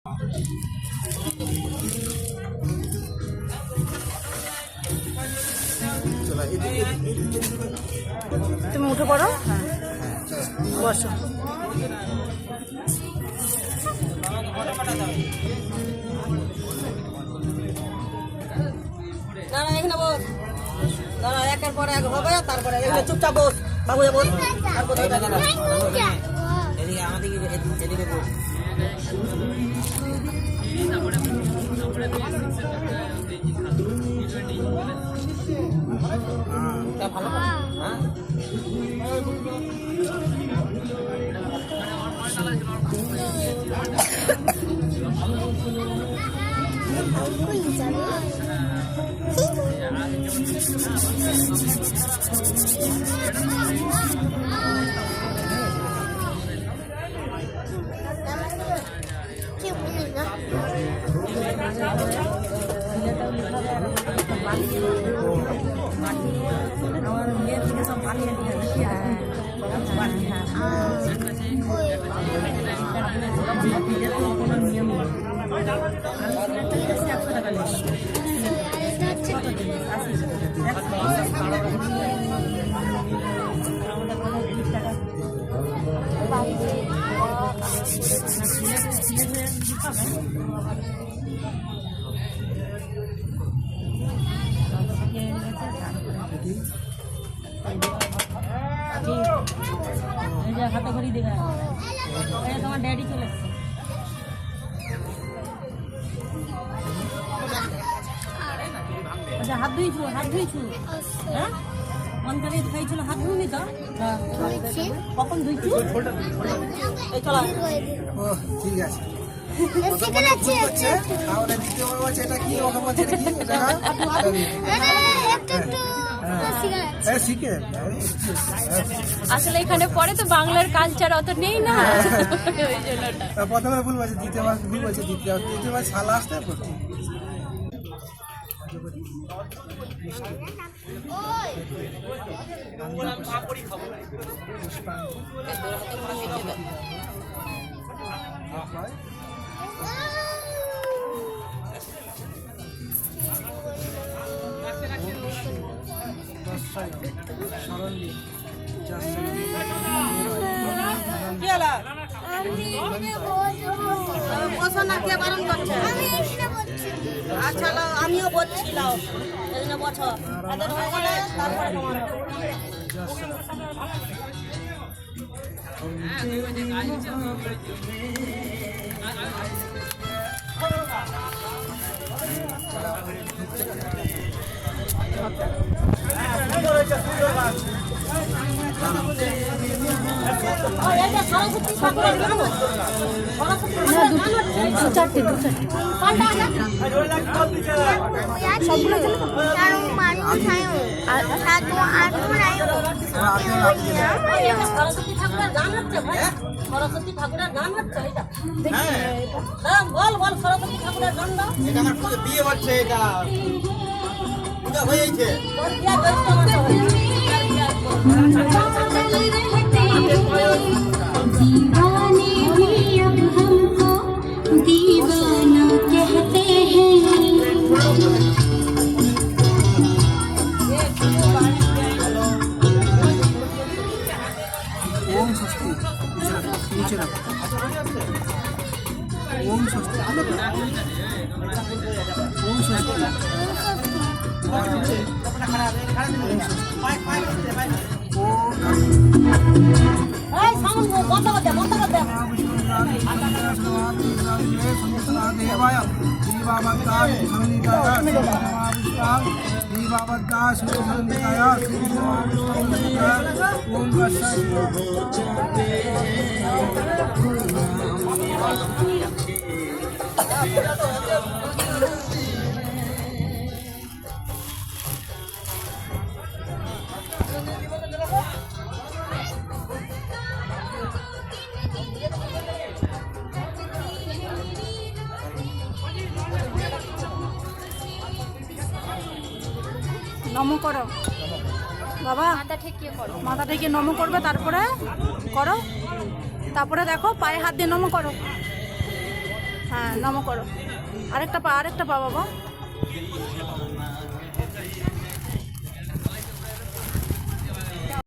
তুমি উঠে পড়ো, বসো। দাঁড়া, এখানে বস। দাঁড়া, একের পর এক হবে, তারপরে এখানে চুপচাপ বস। বাবু বস। হাতে ঘড়ি দেখা তোমার ড্যাডি চলে এসছে। আচ্ছা, হাত ধুইছু, হ্যাঁ অন্তরে খাইছিল, হাত ধুইনি তো কখন ধুইছু? এই চলো, ঠিক আছে। আসলে এখানে পরে তো বাংলার কালচার অত নেই না, প্রথমে ভুল বলছে, দ্বিতীয়বার ভুল বলছে, তৃতীয়বার শালা আসতে করছি। আচ্ছা, আমিও বলছিলাম বছর তারপরে সরস্বতী ঠাকুরের গান হচ্ছে, বল বল সরস্বতী ঠাকুরের গান দাও। বিয়ে হচ্ছে, এটা হয়েছে। दीवाने भी अब हमको दीवाना कहते हैं। ओम स्वस्ति, नीचे रखो। ओम स्वस्ति, ओम स्वस्ति। নমো করো বাবা, মাথা ঠেকিয়ে নমো করবে, তারপরে করো, তারপরে দেখো পায়ে হাত দিয়ে নমো করো। হ্যাঁ নম করো। আরেকটা পা বাবা।